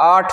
8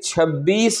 26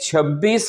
26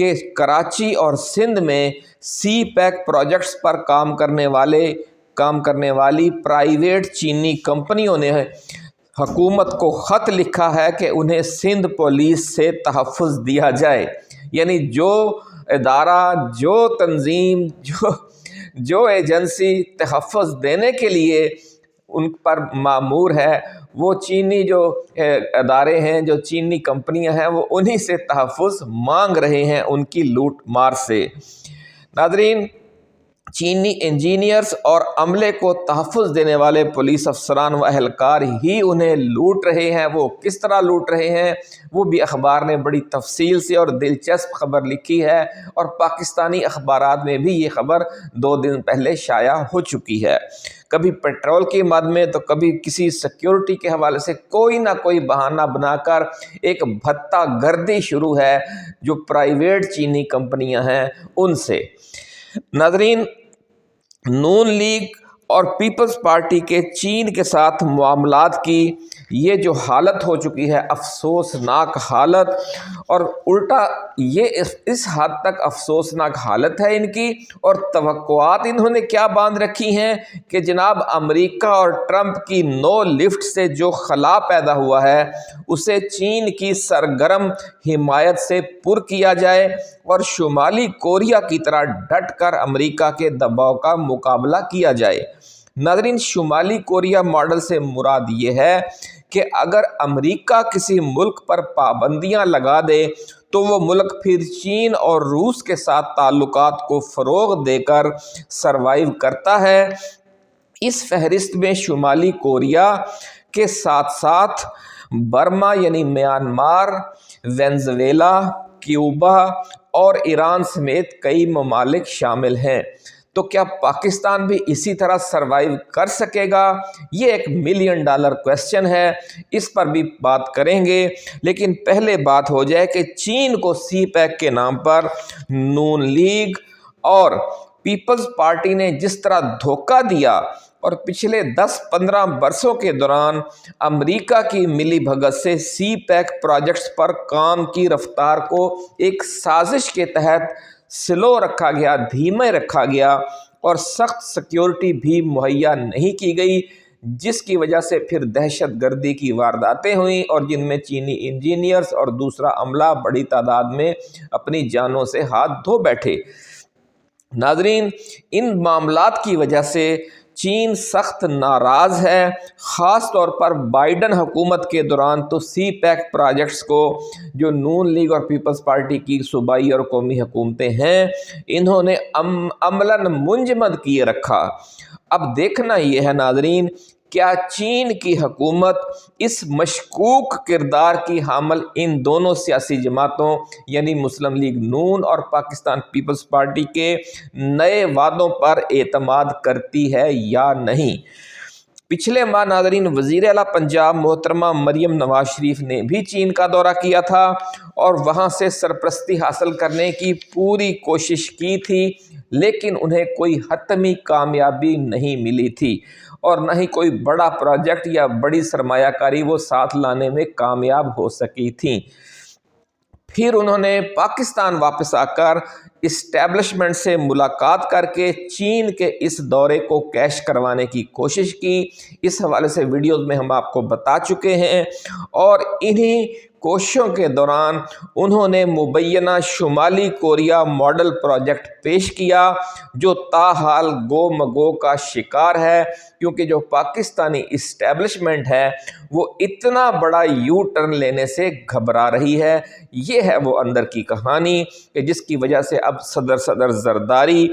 کہ کراچی اور سندھ میں سی پیک پروجیکٹس پر کام کرنے والی پرائیویٹ چینی کمپنیوں نے حکومت کو خط لکھا ہے کہ انہیں سندھ پولیس سے تحفظ دیا جائے. یعنی جو ادارہ، جو تنظیم، جو ایجنسی تحفظ دینے کے لیے ان پر مامور ہے، وہ چینی جو ادارے ہیں، جو چینی کمپنیاں ہیں، وہ انہی سے تحفظ مانگ رہے ہیں ان کی لوٹ مار سے. ناظرین، چینی انجینئرز اور عملے کو تحفظ دینے والے پولیس افسران و اہلکار ہی انہیں لوٹ رہے ہیں. وہ کس طرح لوٹ رہے ہیں وہ بھی اخبار نے بڑی تفصیل سے اور دلچسپ خبر لکھی ہے، اور پاکستانی اخبارات میں بھی یہ خبر 2 دن پہلے شائع ہو چکی ہے. کبھی پیٹرول کی مد میں تو کبھی کسی سیکیورٹی کے حوالے سے کوئی نہ کوئی بہانہ بنا کر ایک بھتہ گردی شروع ہے جو پرائیویٹ چینی کمپنیاں ہیں ان سے. ناظرین، نون لیگ اور پیپلز پارٹی کے چین کے ساتھ معاملات کی یہ جو حالت ہو چکی ہے، افسوسناک حالت، اور الٹا یہ اس حد تک افسوسناک حالت ہے ان کی، اور توقعات انہوں نے کیا باندھ رکھی ہیں کہ جناب امریکہ اور ٹرمپ کی نو لفٹ سے جو خلا پیدا ہوا ہے اسے چین کی سرگرم حمایت سے پر کیا جائے اور شمالی کوریا کی طرح ڈٹ کر امریکہ کے دباؤ کا مقابلہ کیا جائے. ناظرین، شمالی کوریا ماڈل سے مراد یہ ہے کہ اگر امریکہ کسی ملک پر پابندیاں لگا دے تو وہ ملک پھر چین اور روس کے ساتھ تعلقات کو فروغ دے کر سروائیو کرتا ہے. اس فہرست میں شمالی کوریا کے ساتھ ساتھ برما یعنی میانمار، وینزویلا، کیوبا اور ایران سمیت کئی ممالک شامل ہیں. تو کیا پاکستان بھی اسی طرح سروائیو کر سکے گا؟ یہ ایک $1 ملین کویسچن ہے، اس پر بھی بات کریں گے. لیکن پہلے بات ہو جائے کہ چین کو سی پیک کے نام پر نون لیگ اور پیپلز پارٹی نے جس طرح دھوکہ دیا اور پچھلے 10-15 برسوں کے دوران امریکہ کی ملی بھگت سے سی پیک پروجیکٹس پر کام کی رفتار کو ایک سازش کے تحت سلو رکھا گیا، دھیمے رکھا گیا، اور سخت سیکیورٹی بھی مہیا نہیں کی گئی، جس کی وجہ سے پھر دہشت گردی کی وارداتیں ہوئیں اور جن میں چینی انجینئرز اور دوسرا عملہ بڑی تعداد میں اپنی جانوں سے ہاتھ دھو بیٹھے. ناظرین، ان معاملات کی وجہ سے چین سخت ناراض ہے. خاص طور پر بائیڈن حکومت کے دوران تو سی پیک پروجیکٹس کو جو نون لیگ اور پیپلز پارٹی کی صوبائی اور قومی حکومتیں ہیں انہوں نے عملاً منجمد کیے رکھا. اب دیکھنا یہ ہے ناظرین، کیا چین کی حکومت اس مشکوک کردار کی حامل ان دونوں سیاسی جماعتوں یعنی مسلم لیگ نون اور پاکستان پیپلز پارٹی کے نئے وعدوں پر اعتماد کرتی ہے یا نہیں؟ پچھلے ماہ ناظرین وزیر اعلیٰ پنجاب محترمہ مریم نواز شریف نے بھی چین کا دورہ کیا تھا اور وہاں سے سرپرستی حاصل کرنے کی پوری کوشش کی تھی، لیکن انہیں کوئی حتمی کامیابی نہیں ملی تھی اور نہ ہی کوئی بڑا پروجیکٹ یا بڑی سرمایہ کاری وہ ساتھ لانے میں کامیاب ہو سکی تھیں. پھر انہوں نے پاکستان واپس آ کر اسٹیبلشمنٹ سے ملاقات کر کے چین کے اس دورے کو کیش کروانے کی کوشش کی. اس حوالے سے ویڈیوز میں ہم آپ کو بتا چکے ہیں، اور انہی کوششوں کے دوران انہوں نے مبینہ شمالی کوریا ماڈل پروجیکٹ پیش کیا جو تاحال گو مگو کا شکار ہے، کیونکہ جو پاکستانی اسٹیبلشمنٹ ہے وہ اتنا بڑا یو ٹرن لینے سے گھبرا رہی ہے. یہ ہے وہ اندر کی کہانی کہ جس کی وجہ سے اب صدر زرداری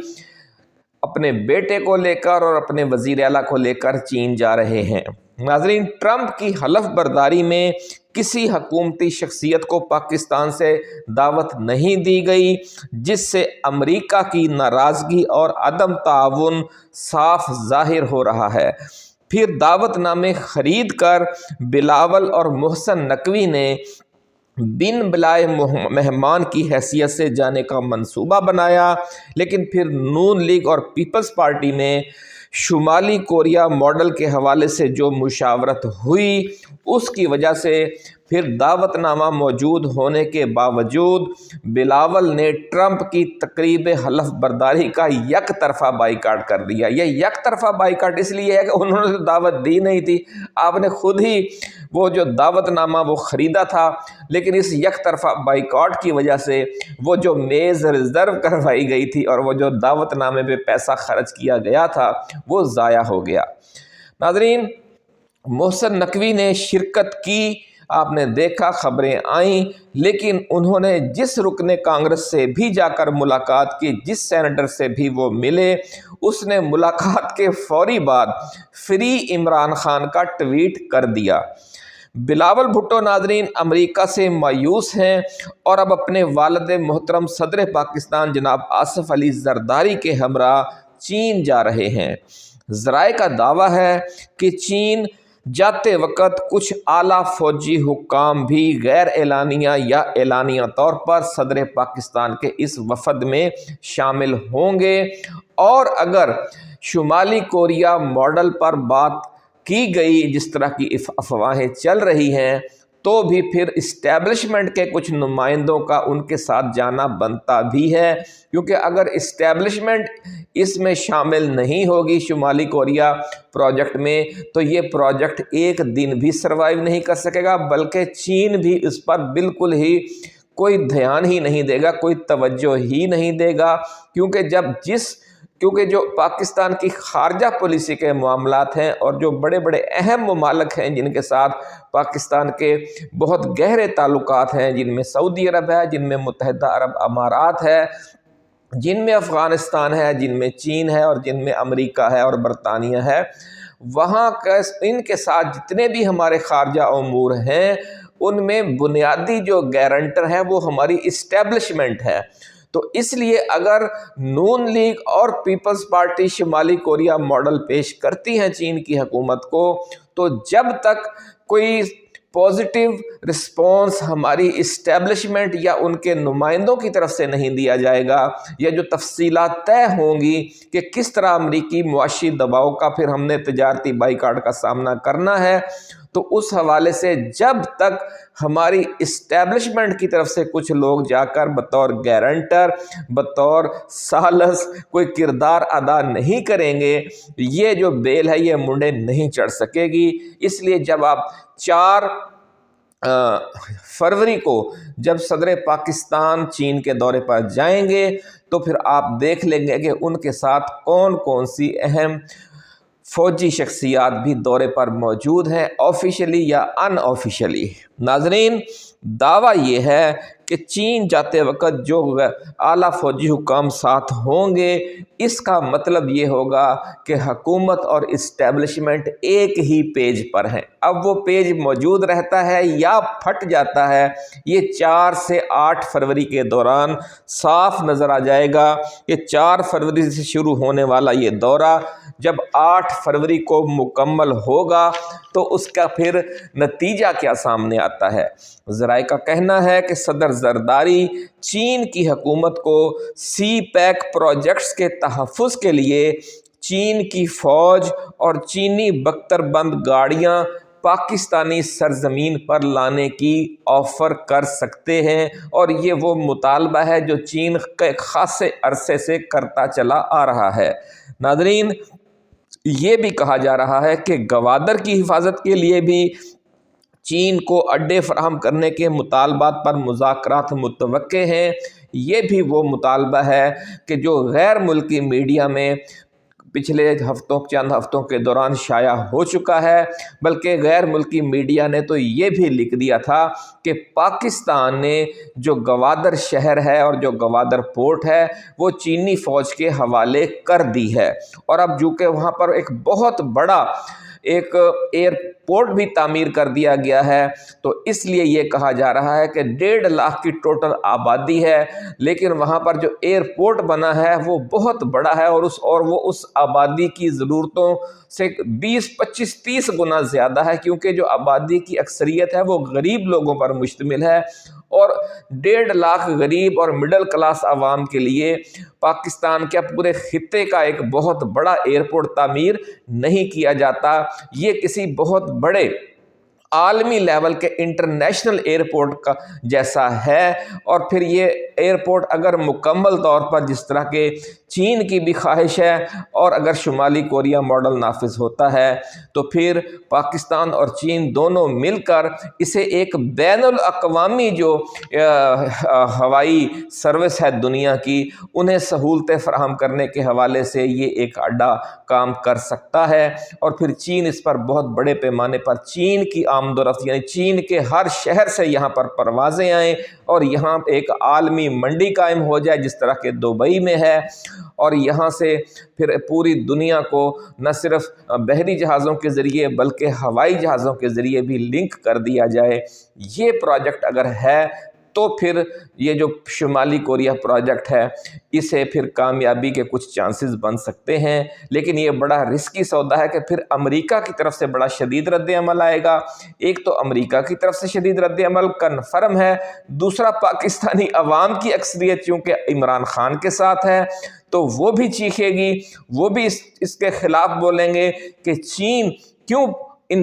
اپنے بیٹے کو لے کر اور اپنے وزیر اعلیٰ کو لے کر چین جا رہے ہیں. ناظرین، ٹرمپ کی حلف برداری میں کسی حکومتی شخصیت کو پاکستان سے دعوت نہیں دی گئی، جس سے امریکہ کی ناراضگی اور عدم تعاون صاف ظاہر ہو رہا ہے. پھر دعوت نامے خرید کر بلاول اور محسن نقوی نے بن بلائے مہمان کی حیثیت سے جانے کا منصوبہ بنایا، لیکن پھر نون لیگ اور پیپلز پارٹی میں شمالی کوریا ماڈل کے حوالے سے جو مشاورت ہوئی اس کی وجہ سے پھر دعوت نامہ موجود ہونے کے باوجود بلاول نے ٹرمپ کی تقریب حلف برداری کا یک طرفہ بائیکاٹ کر دیا۔ یہ یک طرفہ بائیکاٹ اس لیے ہے کہ انہوں نے دعوت دی نہیں تھی، آپ نے خود ہی وہ جو دعوت نامہ وہ خریدا تھا، لیکن اس یک طرفہ بائیکاٹ کی وجہ سے وہ جو میز ریزرو کروائی گئی تھی اور وہ جو دعوت نامے پہ پیسہ خرچ کیا گیا تھا وہ ضائع ہو گیا۔ ناظرین، محسن نقوی نے شرکت کی، آپ نے دیکھا خبریں آئیں، لیکن انہوں نے جس رکن کانگریس سے بھی جا کر ملاقات کی، جس سینیٹر سے بھی وہ ملے، اس نے ملاقات کے فوری بعد فری عمران خان کا ٹویٹ کر دیا۔ بلاول بھٹو ناظرین امریکہ سے مایوس ہیں اور اب اپنے والد محترم صدر پاکستان جناب آصف علی زرداری کے ہمراہ چین جا رہے ہیں۔ ذرائع کا دعویٰ ہے کہ چین جاتے وقت کچھ اعلیٰ فوجی حکام بھی غیر اعلانیہ یا اعلانیہ طور پر صدر پاکستان کے اس وفد میں شامل ہوں گے، اور اگر شمالی کوریا ماڈل پر بات کی گئی جس طرح کی افواہیں چل رہی ہیں تو بھی پھر اسٹیبلشمنٹ کے کچھ نمائندوں کا ان کے ساتھ جانا بنتا بھی ہے، کیونکہ اگر اسٹیبلشمنٹ اس میں شامل نہیں ہوگی شمالی کوریا پروجیکٹ میں تو یہ پروجیکٹ ایک دن بھی سروائیو نہیں کر سکے گا، بلکہ چین بھی اس پر بالکل ہی کوئی دھیان ہی نہیں دے گا، کوئی توجہ ہی نہیں دے گا، کیونکہ جو پاکستان کی خارجہ پالیسی کے معاملات ہیں اور جو بڑے بڑے اہم ممالک ہیں جن کے ساتھ پاکستان کے بہت گہرے تعلقات ہیں، جن میں سعودی عرب ہے، جن میں متحدہ عرب امارات ہے، جن میں افغانستان ہے، جن میں چین ہے اور جن میں امریکہ ہے اور برطانیہ ہے، وہاں ان کے ساتھ جتنے بھی ہمارے خارجہ امور ہیں ان میں بنیادی جو گارنٹر ہے وہ ہماری اسٹیبلشمنٹ ہے۔ تو اس لیے اگر نون لیگ اور پیپلز پارٹی شمالی کوریا ماڈل پیش کرتی ہیں چین کی حکومت کو، تو جب تک کوئی پازیٹیو رسپانس ہماری اسٹیبلشمنٹ یا ان کے نمائندوں کی طرف سے نہیں دیا جائے گا، یا جو تفصیلات طے ہوں گی کہ کس طرح امریکی معاشی دباؤ کا پھر ہم نے تجارتی بائیکاٹ کا سامنا کرنا ہے، تو اس حوالے سے جب تک ہماری اسٹیبلشمنٹ کی طرف سے کچھ لوگ جا کر بطور گارنٹر، بطور ثالث کوئی کردار ادا نہیں کریں گے، یہ جو بیل ہے یہ منڈے نہیں چڑھ سکے گی۔ اس لیے جب آپ 4 فروری کو جب صدر پاکستان چین کے دورے پر جائیں گے تو پھر آپ دیکھ لیں گے کہ ان کے ساتھ کون کون سی اہم فوجی شخصیات بھی دورے پر موجود ہیں، آفیشلی یا ان آفیشلی۔ ناظرین، دعویٰ یہ ہے کہ چین جاتے وقت جو اعلیٰ فوجی حکام ساتھ ہوں گے، اس کا مطلب یہ ہوگا کہ حکومت اور اسٹیبلشمنٹ ایک ہی پیج پر ہیں۔ اب وہ پیج موجود رہتا ہے یا پھٹ جاتا ہے، یہ 4 سے 8 فروری کے دوران صاف نظر آ جائے گا کہ 4 فروری سے شروع ہونے والا یہ دورہ جب 8 فروری کو مکمل ہوگا تو اس کا پھر نتیجہ کیا سامنے آتا ہے۔ ذرائع کا کہنا ہے کہ صدر زرداری چین کی حکومت کو سی پیک پروجیکٹس کے تحفظ کے لیے چین کی فوج اور چینی بختر بند گاڑیاں پاکستانی سرزمین پر لانے کی آفر کر سکتے ہیں، اور یہ وہ مطالبہ ہے جو چین کے خاصے عرصے سے کرتا چلا آ رہا ہے۔ ناظرین، یہ بھی کہا جا رہا ہے کہ گوادر کی حفاظت کے لیے بھی چین کو اڈے فراہم کرنے کے مطالبات پر مذاکرات متوقع ہیں۔ یہ بھی وہ مطالبہ ہے کہ جو غیر ملکی میڈیا میں پچھلے چند ہفتوں کے دوران شائع ہو چکا ہے، بلکہ غیر ملکی میڈیا نے تو یہ بھی لکھ دیا تھا کہ پاکستان نے جو گوادر شہر ہے اور جو گوادر پورٹ ہے وہ چینی فوج کے حوالے کر دی ہے، اور اب جو کہ وہاں پر ایک بہت بڑا ایک ایئرپورٹ بھی تعمیر کر دیا گیا ہے، تو اس لیے یہ کہا جا رہا ہے کہ 1.5 لاکھ کی ٹوٹل آبادی ہے، لیکن وہاں پر جو ایئرپورٹ بنا ہے وہ بہت بڑا ہے اور وہ اس آبادی کی ضرورتوں سے 20, 25, 30 گنا زیادہ ہے، کیونکہ جو آبادی کی اکثریت ہے وہ غریب لوگوں پر مشتمل ہے، اور 1.5 لاکھ غریب اور مڈل کلاس عوام کے لیے پاکستان کے پورے خطے کا ایک بہت بڑا ایئرپورٹ تعمیر نہیں کیا جاتا۔ یہ کسی بہت بڑے عالمی لیول کے انٹرنیشنل ایئرپورٹ کا جیسا ہے، اور پھر یہ ایئرپورٹ اگر مکمل طور پر جس طرح کے چین کی بھی خواہش ہے اور اگر شمالی کوریا ماڈل نافذ ہوتا ہے تو پھر پاکستان اور چین دونوں مل کر اسے ایک بین الاقوامی جو ہوائی سروس ہے دنیا کی، انہیں سہولتیں فراہم کرنے کے حوالے سے یہ ایک اڈا کام کر سکتا ہے، اور پھر چین اس پر بہت بڑے پیمانے پر چین کی آمد و رفت، یعنی چین کے ہر شہر سے یہاں پر پروازیں آئیں اور یہاں ایک عالمی منڈی قائم ہو جائے جس طرح کہ دبئی میں ہے، اور یہاں سے پھر پوری دنیا کو نہ صرف بحری جہازوں کے ذریعے بلکہ ہوائی جہازوں کے ذریعے بھی لنک کر دیا جائے۔ یہ پروجیکٹ اگر ہے تو پھر یہ جو شمالی کوریا پروجیکٹ ہے اسے پھر کامیابی کے کچھ چانسز بن سکتے ہیں، لیکن یہ بڑا رسکی سودا ہے کہ پھر امریکہ کی طرف سے بڑا شدید رد عمل آئے گا۔ ایک تو امریکہ کی طرف سے شدید رد عمل کنفرم ہے، دوسرا پاکستانی عوام کی اکثریت چونکہ عمران خان کے ساتھ ہے تو وہ بھی چیخے گی، وہ بھی اس کے خلاف بولیں گے کہ چین کیوں ان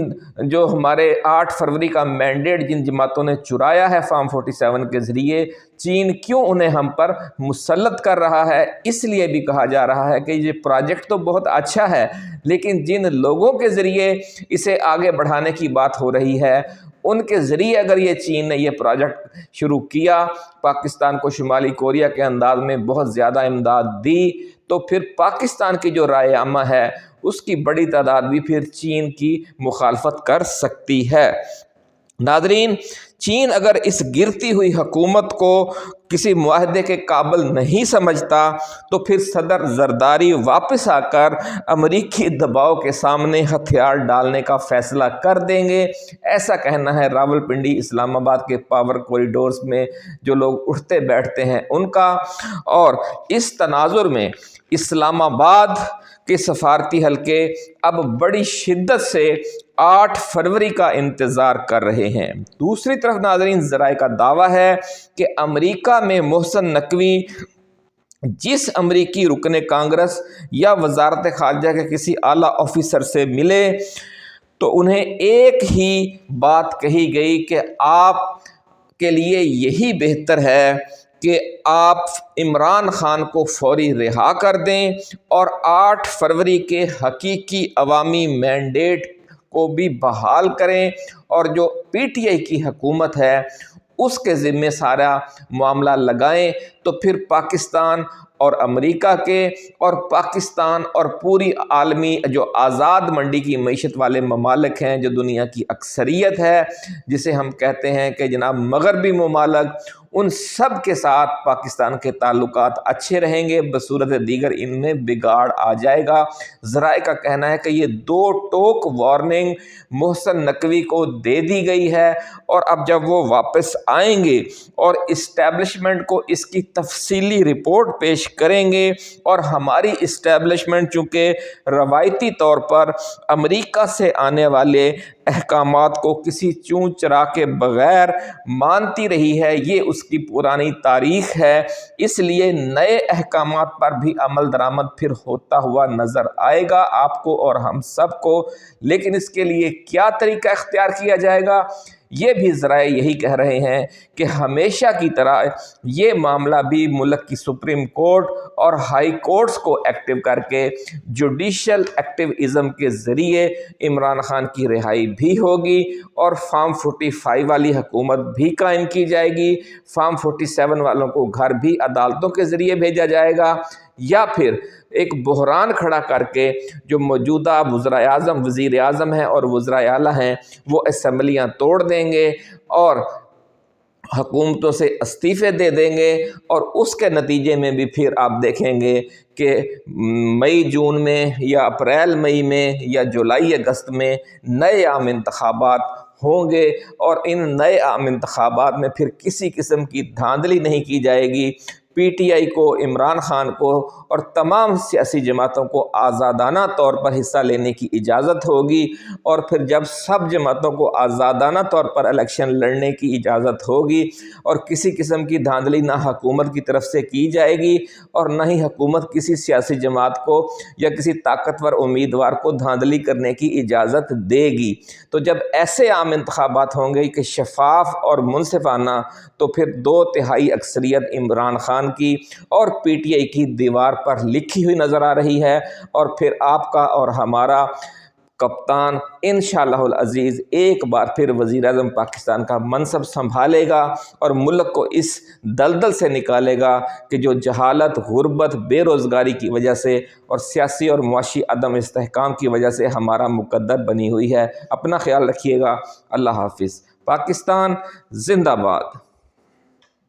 جو ہمارے 8 فروری کا مینڈیٹ جن جماعتوں نے چرایا ہے فارم 47 کے ذریعے، چین کیوں انہیں ہم پر مسلط کر رہا ہے۔ اس لیے بھی کہا جا رہا ہے کہ یہ پروجیکٹ تو بہت اچھا ہے، لیکن جن لوگوں کے ذریعے اسے آگے بڑھانے کی بات ہو رہی ہے ان کے ذریعے اگر یہ چین نے یہ پروجیکٹ شروع کیا، پاکستان کو شمالی کوریا کے انداز میں بہت زیادہ امداد دی، تو پھر پاکستان کی جو رائے عامہ ہے اس کی بڑی تعداد بھی پھر چین کی مخالفت کر سکتی ہے۔ ناظرین، چین اگر اس گرتی ہوئی حکومت کو کسی معاہدے کے قابل نہیں سمجھتا تو پھر صدر زرداری واپس آ کر امریکی دباؤ کے سامنے ہتھیار ڈالنے کا فیصلہ کر دیں گے، ایسا کہنا ہے راولپنڈی اسلام آباد کے پاور کوریڈورز میں جو لوگ اٹھتے بیٹھتے ہیں ان کا۔ اور اس تناظر میں اسلام آباد کے سفارتی حلقے اب بڑی شدت سے 8 فروری کا انتظار کر رہے ہیں۔ دوسری طرف ناظرین، ذرائع کا دعویٰ ہے کہ امریکہ میں محسن نقوی جس امریکی رکن کانگریس یا وزارت خارجہ کے کسی اعلیٰ آفیسر سے ملے تو انہیں ایک ہی بات کہی گئی کہ آپ کے لیے یہی بہتر ہے کہ آپ عمران خان کو فوری رہا کر دیں اور 8 فروری کے حقیقی عوامی مینڈیٹ کو بھی بحال کریں، اور جو پی ٹی آئی کی حکومت ہے اس کے ذمے سارا معاملہ لگائیں، تو پھر پاکستان اور امریکہ کے اور پاکستان اور پوری عالمی جو آزاد منڈی کی معیشت والے ممالک ہیں، جو دنیا کی اکثریت ہے جسے ہم کہتے ہیں کہ جناب مغربی ممالک، ان سب کے ساتھ پاکستان کے تعلقات اچھے رہیں گے، بصورت دیگر ان میں بگاڑ آ جائے گا۔ ذرائع کا کہنا ہے کہ یہ 2 ٹوک وارننگ محسن نقوی کو دے دی گئی ہے، اور اب جب وہ واپس آئیں گے اور اسٹیبلشمنٹ کو اس کی تفصیلی رپورٹ پیش کریں گے، اور ہماری اسٹیبلشمنٹ چونکہ روایتی طور پر امریکہ سے آنے والے احکامات کو کسی چون چرا کے بغیر مانتی رہی ہے، یہ اس کی پرانی تاریخ ہے، اس لیے نئے احکامات پر بھی عمل درآمد پھر ہوتا ہوا نظر آئے گا آپ کو اور ہم سب کو۔ لیکن اس کے لیے کیا طریقہ اختیار کیا جائے گا، یہ بھی ذرائع یہی کہہ رہے ہیں کہ ہمیشہ کی طرح یہ معاملہ بھی ملک کی سپریم کورٹ اور ہائی کورٹس کو ایکٹیو کر کے جوڈیشل ایکٹیویزم کے ذریعے عمران خان کی رہائی بھی ہوگی، اور فارم 45 والی حکومت بھی قائم کی جائے گی، فارم 47 والوں کو گھر بھی عدالتوں کے ذریعے بھیجا جائے گا، یا پھر ایک بحران کھڑا کر کے جو موجودہ وزراء اعظم، وزیر اعظم ہیں اور وزراء اعلیٰ ہیں وہ اسمبلیاں توڑ دیں گے اور حکومتوں سے استعفے دے دیں گے، اور اس کے نتیجے میں بھی پھر آپ دیکھیں گے کہ مئی جون میں یا اپریل مئی میں یا جولائی اگست میں نئے عام انتخابات ہوں گے، اور ان نئے عام انتخابات میں پھر کسی قسم کی دھاندلی نہیں کی جائے گی، PTI کو، عمران خان کو اور تمام سیاسی جماعتوں کو آزادانہ طور پر حصہ لینے کی اجازت ہوگی، اور پھر جب سب جماعتوں کو آزادانہ طور پر الیکشن لڑنے کی اجازت ہوگی اور کسی قسم کی دھاندلی نہ حکومت کی طرف سے کی جائے گی اور نہ ہی حکومت کسی سیاسی جماعت کو یا کسی طاقتور امیدوار کو دھاندلی کرنے کی اجازت دے گی، تو جب ایسے عام انتخابات ہوں گے کہ شفاف اور منصفانہ، تو پھر 2/3 اکثریت عمران خان کی اور PTI کی دیوار پر لکھی ہوئی نظر آ رہی ہے، اور پھر آپ کا اور ہمارا کپتان انشاءاللہ العزیز ایک بار پھر وزیر اعظم پاکستان کا منصب سنبھالے گا اور ملک کو اس دلدل سے نکالے گا کہ جو جہالت، غربت، بے روزگاری کی وجہ سے اور سیاسی اور معاشی عدم استحکام کی وجہ سے ہمارا مقدر بنی ہوئی ہے۔ اپنا خیال رکھیے گا۔ اللہ حافظ۔ پاکستان زندہ باد۔